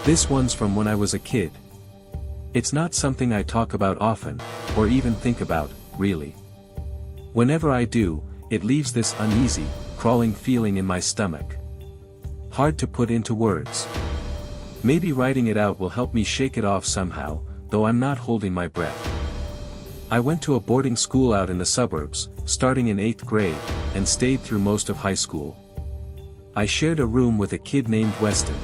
This one's from when I was a kid. It's not something I talk about often, or even think about, really. Whenever I do, it leaves this uneasy, crawling feeling in my stomach. Hard to put into words. Maybe writing it out will help me shake it off somehow, though I'm not holding my breath. I went to a boarding school out in the suburbs, starting in 8th grade, and stayed through most of high school. I shared a room with a kid named Weston.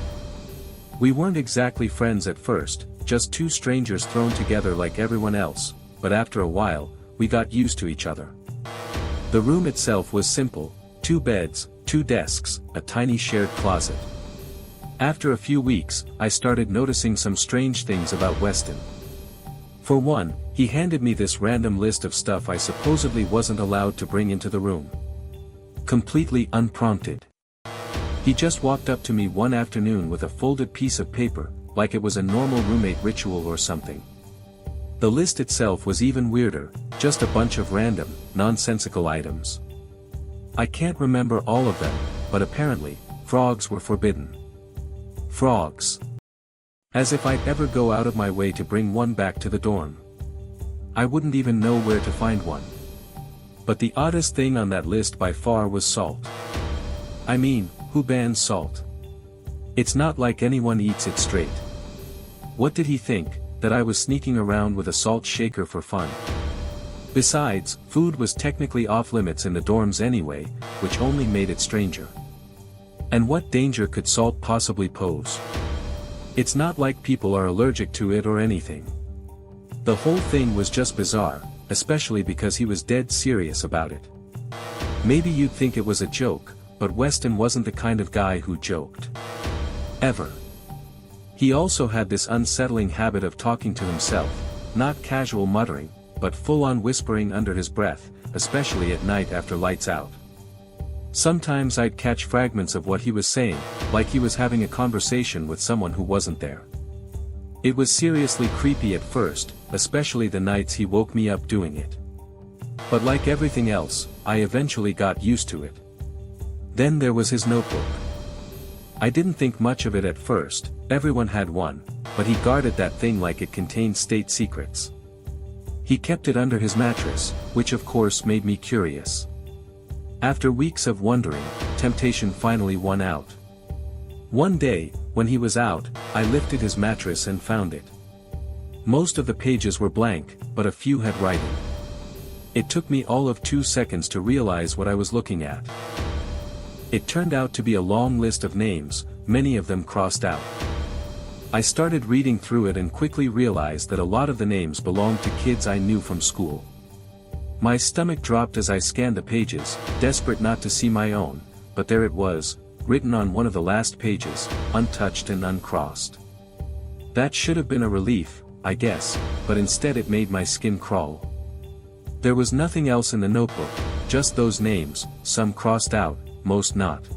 We weren't exactly friends at first, just two strangers thrown together like everyone else, but after a while, we got used to each other. The room itself was simple, 2 beds, 2 desks, a tiny shared closet. After a few weeks, I started noticing some strange things about Weston. For one, he handed me this random list of stuff I supposedly wasn't allowed to bring into the room. Completely unprompted. He just walked up to me one afternoon with a folded piece of paper, like it was a normal roommate ritual or something. The list itself was even weirder, just a bunch of random, nonsensical items. I can't remember all of them, but apparently, frogs were forbidden. Frogs. As if I'd ever go out of my way to bring one back to the dorm. I wouldn't even know where to find one. But the oddest thing on that list by far was salt. I mean, who bans salt? It's not like anyone eats it straight. What did he think, that I was sneaking around with a salt shaker for fun? Besides, food was technically off limits in the dorms anyway, which only made it stranger. And what danger could salt possibly pose? It's not like people are allergic to it or anything. The whole thing was just bizarre, especially because he was dead serious about it. Maybe you'd think it was a joke, but Weston wasn't the kind of guy who joked. Ever. He also had this unsettling habit of talking to himself, not casual muttering, but full-on whispering under his breath, especially at night after lights out. Sometimes I'd catch fragments of what he was saying, like he was having a conversation with someone who wasn't there. It was seriously creepy at first, especially the nights he woke me up doing it. But like everything else, I eventually got used to it. Then there was his notebook. I didn't think much of it at first, everyone had one, but he guarded that thing like it contained state secrets. He kept it under his mattress, which of course made me curious. After weeks of wondering, temptation finally won out. One day, when he was out, I lifted his mattress and found it. Most of the pages were blank, but a few had writing. It took me all of 2 seconds to realize what I was looking at. It turned out to be a long list of names, many of them crossed out. I started reading through it and quickly realized that a lot of the names belonged to kids I knew from school. My stomach dropped as I scanned the pages, desperate not to see my own, but there it was, written on one of the last pages, untouched and uncrossed. That should have been a relief, I guess, but instead it made my skin crawl. There was nothing else in the notebook, just those names, some crossed out, most not.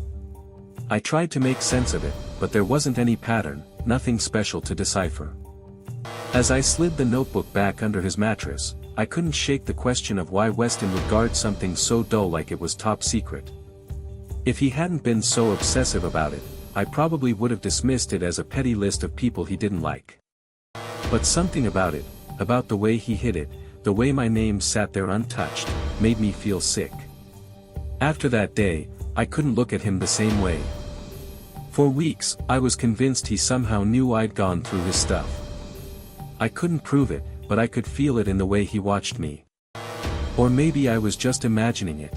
I tried to make sense of it, but there wasn't any pattern, nothing special to decipher. As I slid the notebook back under his mattress, I couldn't shake the question of why Weston would guard something so dull like it was top secret. If he hadn't been so obsessive about it, I probably would have dismissed it as a petty list of people he didn't like. But something about it, about the way he hid it, the way my name sat there untouched, made me feel sick. After that day, I couldn't look at him the same way. For weeks, I was convinced he somehow knew I'd gone through his stuff. I couldn't prove it, but I could feel it in the way he watched me. Or maybe I was just imagining it.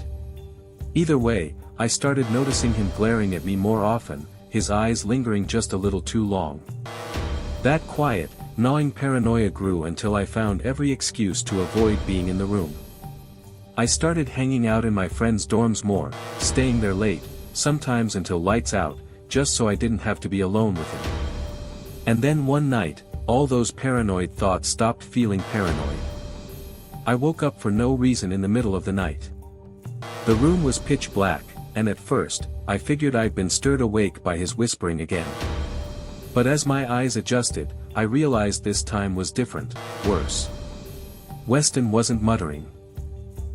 Either way, I started noticing him glaring at me more often, his eyes lingering just a little too long. That quiet, gnawing paranoia grew until I found every excuse to avoid being in the room. I started hanging out in my friends' dorms more, staying there late, sometimes until lights out, just so I didn't have to be alone with him. And then one night, all those paranoid thoughts stopped feeling paranoid. I woke up for no reason in the middle of the night. The room was pitch black, and at first, I figured I'd been stirred awake by his whispering again. But as my eyes adjusted, I realized this time was different, worse. Weston wasn't muttering.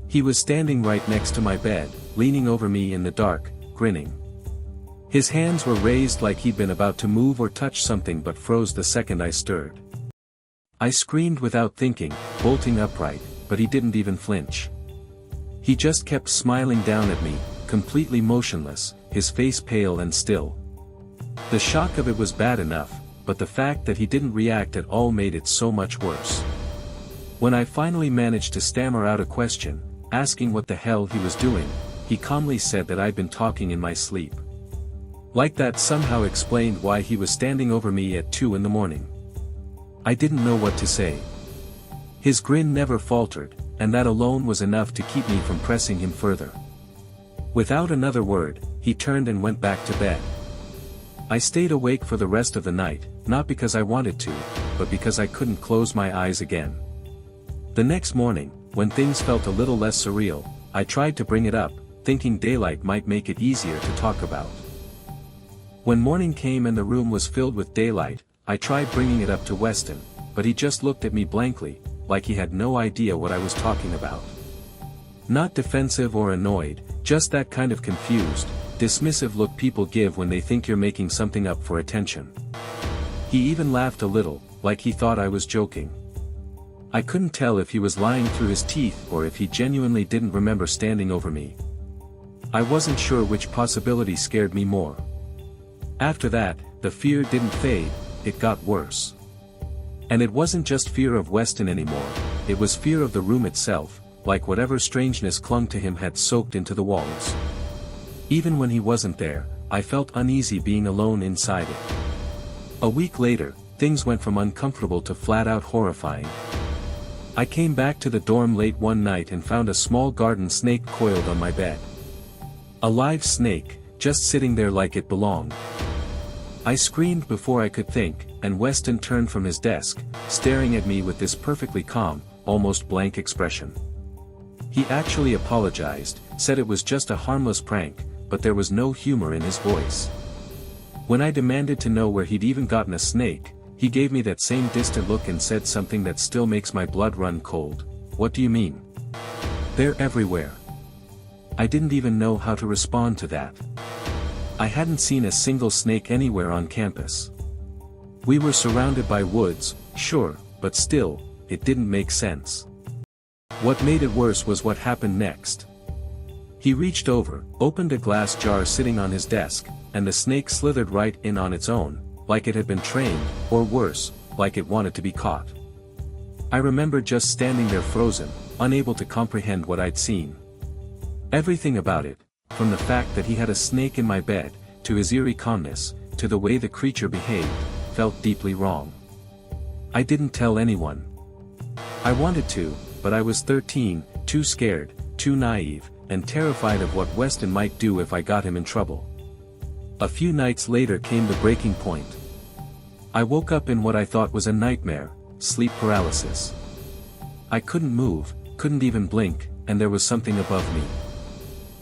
He was standing right next to my bed, leaning over me in the dark, grinning. His hands were raised like he'd been about to move or touch something but froze the second I stirred. I screamed without thinking, bolting upright, but he didn't even flinch. He just kept smiling down at me, completely motionless, his face pale and still. The shock of it was bad enough, but the fact that he didn't react at all made it so much worse. When I finally managed to stammer out a question, asking what the hell he was doing, he calmly said that I'd been talking in my sleep. Like that somehow explained why he was standing over me at 2 in the morning. I didn't know what to say. His grin never faltered, and that alone was enough to keep me from pressing him further. Without another word, he turned and went back to bed. I stayed awake for the rest of the night, not because I wanted to, but because I couldn't close my eyes again. The next morning, when things felt a little less surreal, I tried to bring it up, thinking daylight might make it easier to talk about. When morning came and the room was filled with daylight, I tried bringing it up to Weston, but he just looked at me blankly, like he had no idea what I was talking about. Not defensive or annoyed, just that kind of confused, dismissive look people give when they think you're making something up for attention. He even laughed a little, like he thought I was joking. I couldn't tell if he was lying through his teeth or if he genuinely didn't remember standing over me. I wasn't sure which possibility scared me more. After that, the fear didn't fade, it got worse. And it wasn't just fear of Weston anymore, it was fear of the room itself, like whatever strangeness clung to him had soaked into the walls. Even when he wasn't there, I felt uneasy being alone inside it. A week later, things went from uncomfortable to flat-out horrifying. I came back to the dorm late one night and found a small garden snake coiled on my bed. A live snake, just sitting there like it belonged. I screamed before I could think, and Weston turned from his desk, staring at me with this perfectly calm, almost blank expression. He actually apologized, said it was just a harmless prank, but there was no humor in his voice. When I demanded to know where he'd even gotten a snake, he gave me that same distant look and said something that still makes my blood run cold. "What do you mean? They're everywhere." I didn't even know how to respond to that. I hadn't seen a single snake anywhere on campus. We were surrounded by woods, sure, but still, it didn't make sense. What made it worse was what happened next. He reached over, opened a glass jar sitting on his desk, and the snake slithered right in on its own, like it had been trained, or worse, like it wanted to be caught. I remember just standing there frozen, unable to comprehend what I'd seen. Everything about it, from the fact that he had a snake in my bed, to his eerie calmness, to the way the creature behaved, felt deeply wrong. I didn't tell anyone. I wanted to, but I was 13, too scared, too naive, and terrified of what Weston might do if I got him in trouble. A few nights later came the breaking point. I woke up in what I thought was a nightmare, sleep paralysis. I couldn't move, couldn't even blink, and there was something above me.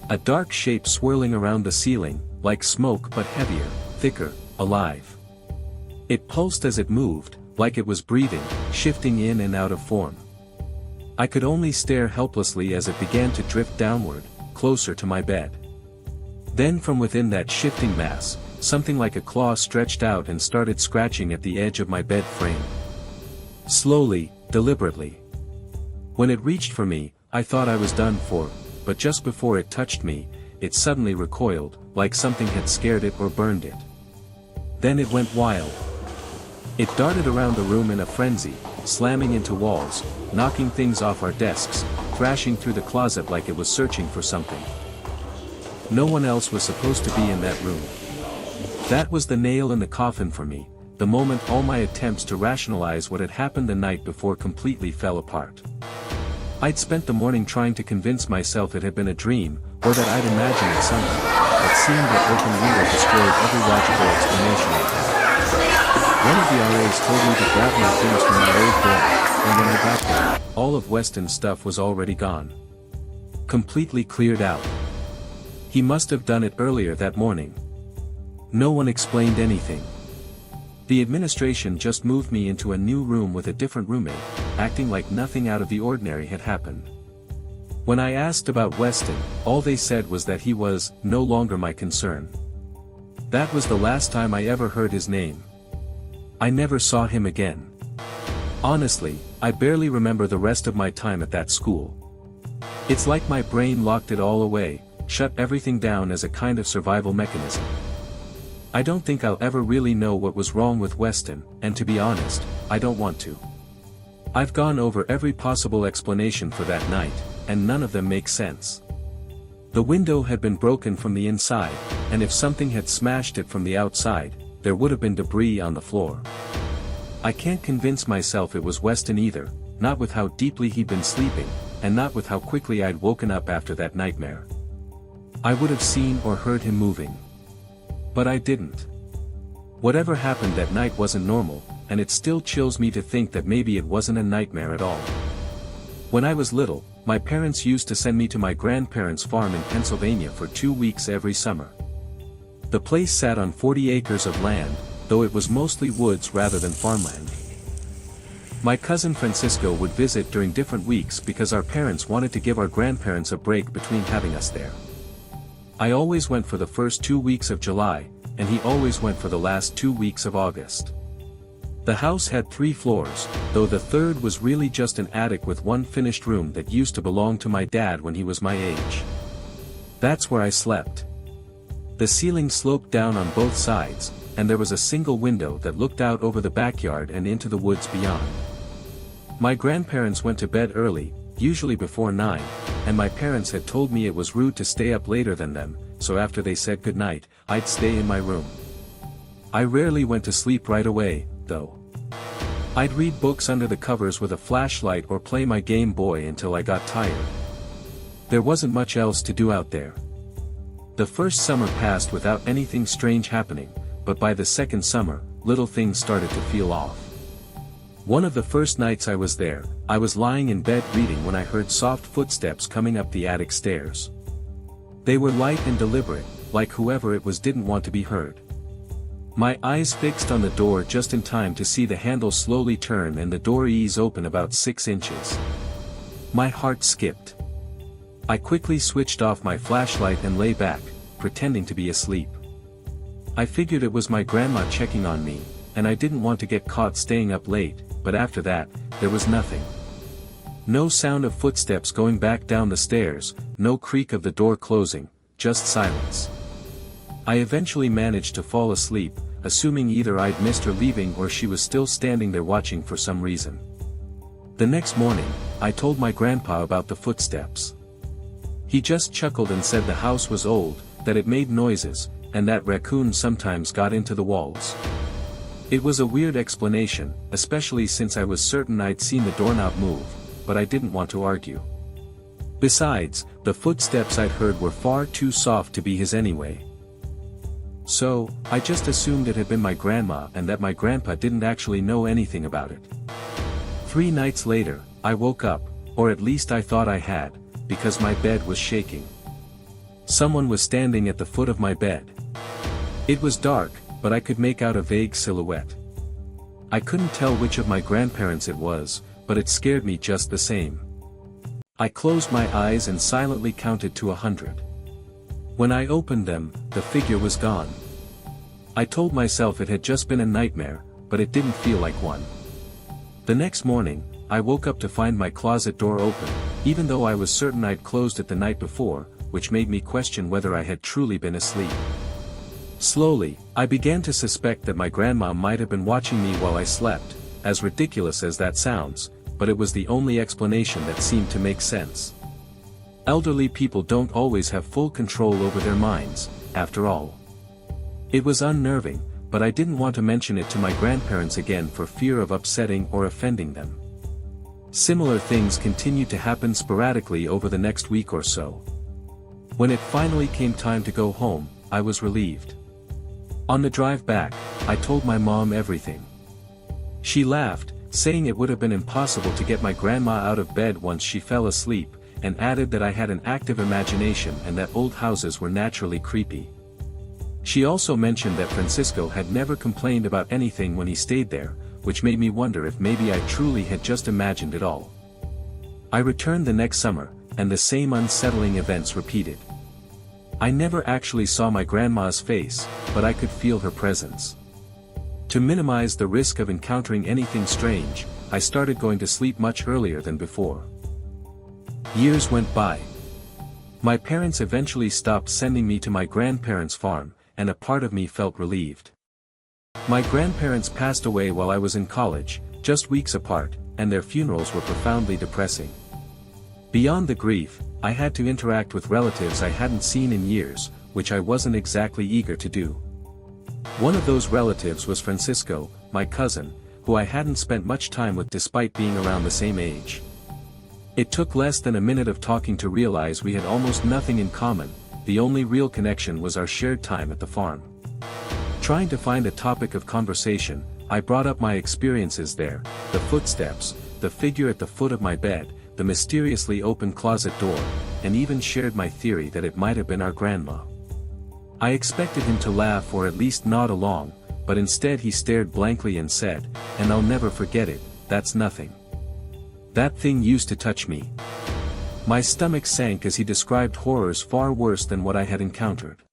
A dark shape swirling around the ceiling, like smoke but heavier, thicker, alive. It pulsed as it moved, like it was breathing, shifting in and out of form. I could only stare helplessly as it began to drift downward, closer to my bed. Then from within that shifting mass, something like a claw stretched out and started scratching at the edge of my bed frame. Slowly, deliberately. When it reached for me, I thought I was done for, but just before it touched me, it suddenly recoiled, like something had scared it or burned it. Then it went wild. It darted around the room in a frenzy, slamming into walls, knocking things off our desks, crashing through the closet like it was searching for something. No one else was supposed to be in that room. That was the nail in the coffin for me, the moment all my attempts to rationalize what had happened the night before completely fell apart. I'd spent the morning trying to convince myself it had been a dream, or that I'd imagined it somehow, but seeing that open window destroyed every logical explanation of it. One of the RAs told me to grab my things from my old dorm, and when I got there, all of Weston's stuff was already gone. Completely cleared out. He must have done it earlier that morning. No one explained anything. The administration just moved me into a new room with a different roommate, acting like nothing out of the ordinary had happened. When I asked about Weston, all they said was that he was no longer my concern. That was the last time I ever heard his name. I never saw him again. Honestly, I barely remember the rest of my time at that school. It's like my brain locked it all away, shut everything down as a kind of survival mechanism. I don't think I'll ever really know what was wrong with Weston, and to be honest, I don't want to. I've gone over every possible explanation for that night, and none of them make sense. The window had been broken from the inside, and if something had smashed it from the outside, there would have been debris on the floor. I can't convince myself it was Weston either, not with how deeply he'd been sleeping, and not with how quickly I'd woken up after that nightmare. I would have seen or heard him moving. But I didn't. Whatever happened that night wasn't normal, and it still chills me to think that maybe it wasn't a nightmare at all. When I was little, my parents used to send me to my grandparents' farm in Pennsylvania for 2 weeks every summer. The place sat on 40 acres of land, though it was mostly woods rather than farmland. My cousin Francisco would visit during different weeks because our parents wanted to give our grandparents a break between having us there. I always went for the first 2 weeks of July, and he always went for the last 2 weeks of August. The house had 3 floors, though the third was really just an attic with one finished room that used to belong to my dad when he was my age. That's where I slept. The ceiling sloped down on both sides, and there was a single window that looked out over the backyard and into the woods beyond. My grandparents went to bed early, usually before 9, and my parents had told me it was rude to stay up later than them, so after they said goodnight, I'd stay in my room. I rarely went to sleep right away, though. I'd read books under the covers with a flashlight or play my Game Boy until I got tired. There wasn't much else to do out there. The first summer passed without anything strange happening, but by the second summer, little things started to feel off. One of the first nights I was there, I was lying in bed reading when I heard soft footsteps coming up the attic stairs. They were light and deliberate, like whoever it was didn't want to be heard. My eyes fixed on the door just in time to see the handle slowly turn and the door ease open about 6 inches. My heart skipped. I quickly switched off my flashlight and lay back, pretending to be asleep. I figured it was my grandma checking on me, and I didn't want to get caught staying up late, but after that, there was nothing. No sound of footsteps going back down the stairs, no creak of the door closing, just silence. I eventually managed to fall asleep, assuming either I'd missed her leaving or she was still standing there watching for some reason. The next morning, I told my grandpa about the footsteps. He just chuckled and said the house was old, that it made noises, and that raccoons sometimes got into the walls. It was a weird explanation, especially since I was certain I'd seen the doorknob move, but I didn't want to argue. Besides, the footsteps I'd heard were far too soft to be his anyway. So, I just assumed it had been my grandma and that my grandpa didn't actually know anything about it. 3 nights later, I woke up, or at least I thought I had, because my bed was shaking. Someone was standing at the foot of my bed. It was dark, but I could make out a vague silhouette. I couldn't tell which of my grandparents it was, but it scared me just the same. I closed my eyes and silently counted to 100. When I opened them, the figure was gone. I told myself it had just been a nightmare, but it didn't feel like one. The next morning, I woke up to find my closet door open, even though I was certain I'd closed it the night before, which made me question whether I had truly been asleep. Slowly, I began to suspect that my grandma might have been watching me while I slept, as ridiculous as that sounds, but it was the only explanation that seemed to make sense. Elderly people don't always have full control over their minds, after all. It was unnerving, but I didn't want to mention it to my grandparents again for fear of upsetting or offending them. Similar things continued to happen sporadically over the next week or so. When it finally came time to go home, I was relieved. On the drive back, I told my mom everything. She laughed, saying it would have been impossible to get my grandma out of bed once she fell asleep, and added that I had an active imagination and that old houses were naturally creepy. She also mentioned that Francisco had never complained about anything when he stayed there, which made me wonder if maybe I truly had just imagined it all. I returned the next summer, and the same unsettling events repeated. I never actually saw my grandma's face, but I could feel her presence. To minimize the risk of encountering anything strange, I started going to sleep much earlier than before. Years went by. My parents eventually stopped sending me to my grandparents' farm, and a part of me felt relieved. My grandparents passed away while I was in college, just weeks apart, and their funerals were profoundly depressing. Beyond the grief, I had to interact with relatives I hadn't seen in years, which I wasn't exactly eager to do. One of those relatives was Francisco, my cousin, who I hadn't spent much time with despite being around the same age. It took less than a minute of talking to realize we had almost nothing in common. The only real connection was our shared time at the farm. Trying to find a topic of conversation, I brought up my experiences there, the footsteps, the figure at the foot of my bed, the mysteriously open closet door, and even shared my theory that it might have been our grandma. I expected him to laugh or at least nod along, but instead he stared blankly and said, "And I'll never forget it, that's nothing. That thing used to touch me." My stomach sank as he described horrors far worse than what I had encountered.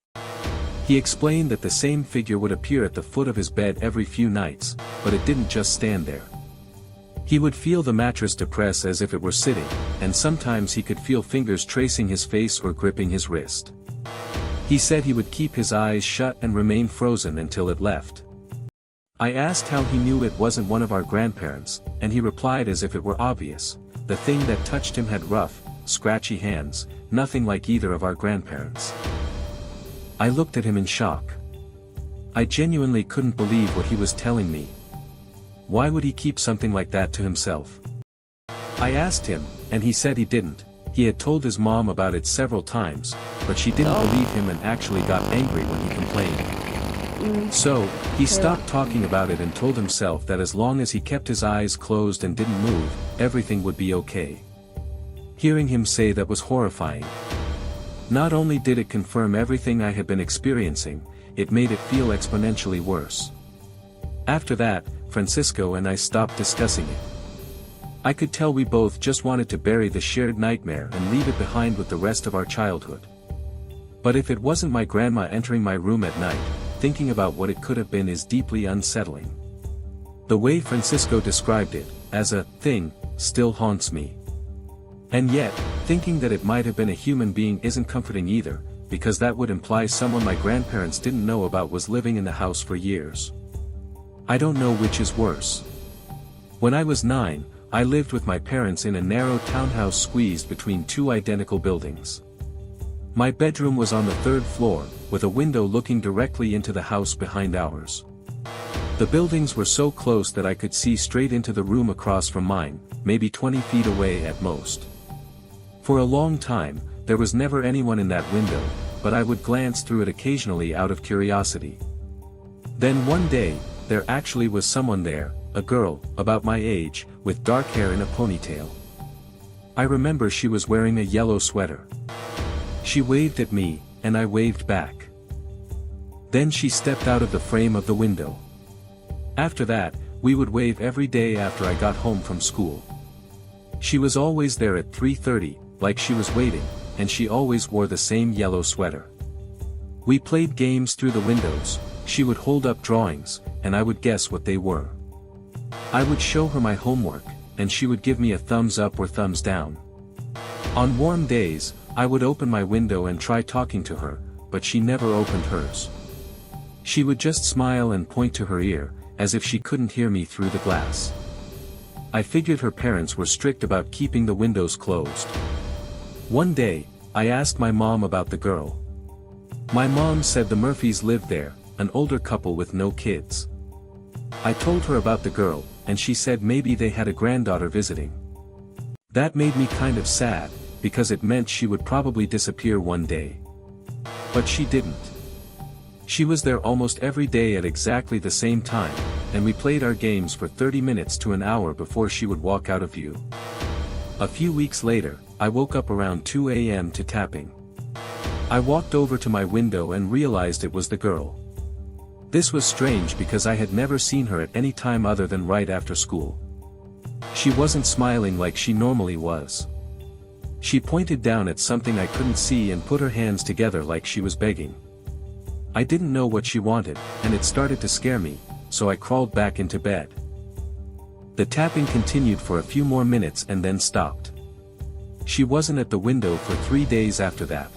He explained that the same figure would appear at the foot of his bed every few nights, but it didn't just stand there. He would feel the mattress depress as if it were sitting, and sometimes he could feel fingers tracing his face or gripping his wrist. He said he would keep his eyes shut and remain frozen until it left. I asked how he knew it wasn't one of our grandparents, and he replied as if it were obvious. The thing that touched him had rough, scratchy hands, nothing like either of our grandparents. I looked at him in shock. I genuinely couldn't believe what he was telling me. Why would he keep something like that to himself? I asked him, and he said he didn't. He had told his mom about it several times, but she didn't believe him and actually got angry when he complained. So, he stopped talking about it and told himself that as long as he kept his eyes closed and didn't move, everything would be okay. Hearing him say that was horrifying. Not only did it confirm everything I had been experiencing, it made it feel exponentially worse. After that, Francisco and I stopped discussing it. I could tell we both just wanted to bury the shared nightmare and leave it behind with the rest of our childhood. But if it wasn't my grandma entering my room at night, thinking about what it could have been is deeply unsettling. The way Francisco described it, as a thing, still haunts me. And yet, thinking that it might have been a human being isn't comforting either, because that would imply someone my grandparents didn't know about was living in the house for years. I don't know which is worse. When I was 9, I lived with my parents in a narrow townhouse squeezed between two identical buildings. My bedroom was on the 3rd floor, with a window looking directly into the house behind ours. The buildings were so close that I could see straight into the room across from mine, maybe 20 feet away at most. For a long time, there was never anyone in that window, but I would glance through it occasionally out of curiosity. Then one day, there actually was someone there, a girl, about my age, with dark hair in a ponytail. I remember she was wearing a yellow sweater. She waved at me, and I waved back. Then she stepped out of the frame of the window. After that, we would wave every day after I got home from school. She was always there at 3:30, like she was waiting, and she always wore the same yellow sweater. We played games through the windows. She would hold up drawings, and I would guess what they were. I would show her my homework, and she would give me a thumbs up or thumbs down. On warm days, I would open my window and try talking to her, but she never opened hers. She would just smile and point to her ear, as if she couldn't hear me through the glass. I figured her parents were strict about keeping the windows closed. One day, I asked my mom about the girl. My mom said the Murphys lived there, an older couple with no kids. I told her about the girl, and she said maybe they had a granddaughter visiting. That made me kind of sad, because it meant she would probably disappear one day. But she didn't. She was there almost every day at exactly the same time, and we played our games for 30 minutes to an hour before she would walk out of view. A few weeks later, I woke up around 2 a.m. to tapping. I walked over to my window and realized it was the girl. This was strange because I had never seen her at any time other than right after school. She wasn't smiling like she normally was. She pointed down at something I couldn't see and put her hands together like she was begging. I didn't know what she wanted, and it started to scare me, so I crawled back into bed. The tapping continued for a few more minutes and then stopped. She wasn't at the window for 3 days after that.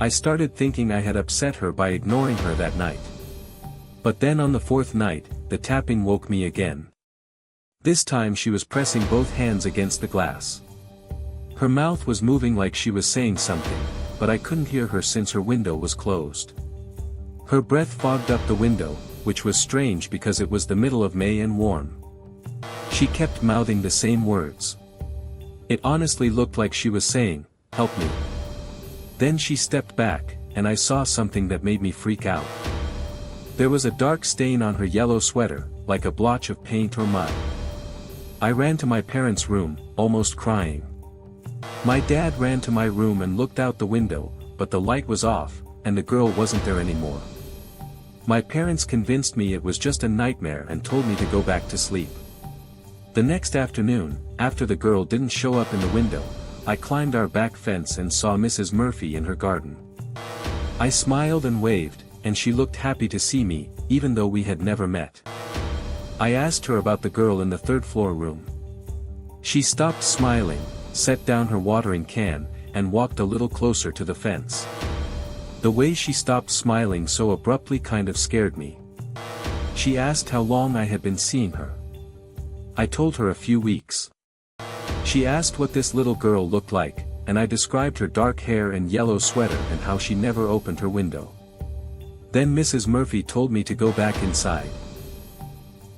I started thinking I had upset her by ignoring her that night. But then on the 4th night, the tapping woke me again. This time she was pressing both hands against the glass. Her mouth was moving like she was saying something, but I couldn't hear her since her window was closed. Her breath fogged up the window, which was strange because it was the middle of May and warm. She kept mouthing the same words. It honestly looked like she was saying, "Help me." Then she stepped back, and I saw something that made me freak out. There was a dark stain on her yellow sweater, like a blotch of paint or mud. I ran to my parents' room, almost crying. My dad ran to my room and looked out the window, but the light was off, and the girl wasn't there anymore. My parents convinced me it was just a nightmare and told me to go back to sleep. The next afternoon, after the girl didn't show up in the window, I climbed our back fence and saw Mrs. Murphy in her garden. I smiled and waved, and she looked happy to see me, even though we had never met. I asked her about the girl in the 3rd floor room. She stopped smiling, set down her watering can, and walked a little closer to the fence. The way she stopped smiling so abruptly kind of scared me. She asked how long I had been seeing her. I told her a few weeks. She asked what this little girl looked like, and I described her dark hair and yellow sweater and how she never opened her window. Then Mrs. Murphy told me to go back inside.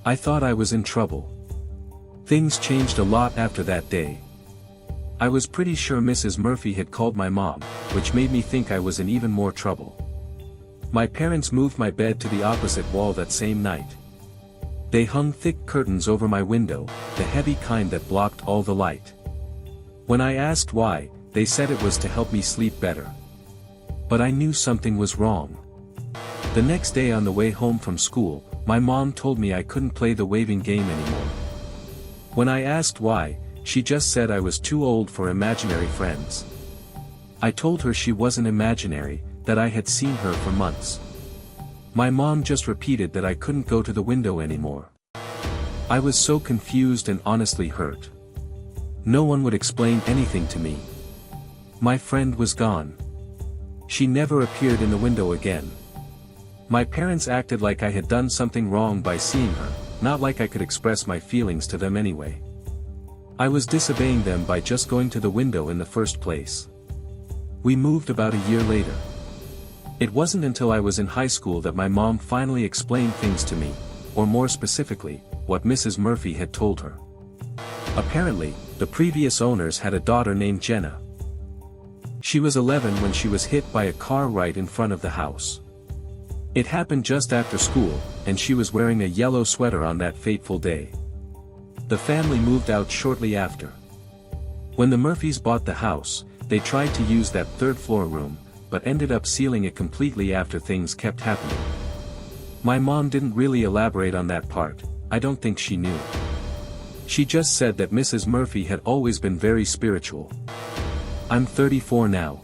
I thought I was in trouble. Things changed a lot after that day. I was pretty sure Mrs. Murphy had called my mom, which made me think I was in even more trouble. My parents moved my bed to the opposite wall that same night. They hung thick curtains over my window, the heavy kind that blocked all the light. When I asked why, they said it was to help me sleep better. But I knew something was wrong. The next day on the way home from school, my mom told me I couldn't play the waving game anymore. When I asked why, she just said I was too old for imaginary friends. I told her she wasn't imaginary, that I had seen her for months. My mom just repeated that I couldn't go to the window anymore. I was so confused and honestly hurt. No one would explain anything to me. My friend was gone. She never appeared in the window again. My parents acted like I had done something wrong by seeing her, not like I could express my feelings to them anyway. I was disobeying them by just going to the window in the first place. We moved about a year later. It wasn't until I was in high school that my mom finally explained things to me, or more specifically, what Mrs. Murphy had told her. Apparently, the previous owners had a daughter named Jenna. She was 11 when she was hit by a car right in front of the house. It happened just after school, and she was wearing a yellow sweater on that fateful day. The family moved out shortly after. When the Murphys bought the house, they tried to use that 3rd floor room, but ended up sealing it completely after things kept happening. My mom didn't really elaborate on that part. I don't think she knew. She just said that Mrs. Murphy had always been very spiritual. I'm 34 now.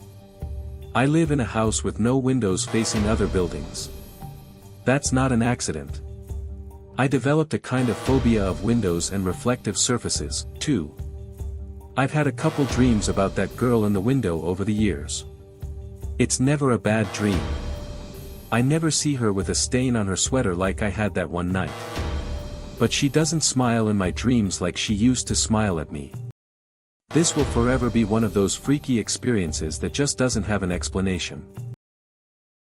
I live in a house with no windows facing other buildings. That's not an accident. I developed a kind of phobia of windows and reflective surfaces, too. I've had a couple dreams about that girl in the window over the years. It's never a bad dream. I never see her with a stain on her sweater like I had that one night. But she doesn't smile in my dreams like she used to smile at me. This will forever be one of those freaky experiences that just doesn't have an explanation.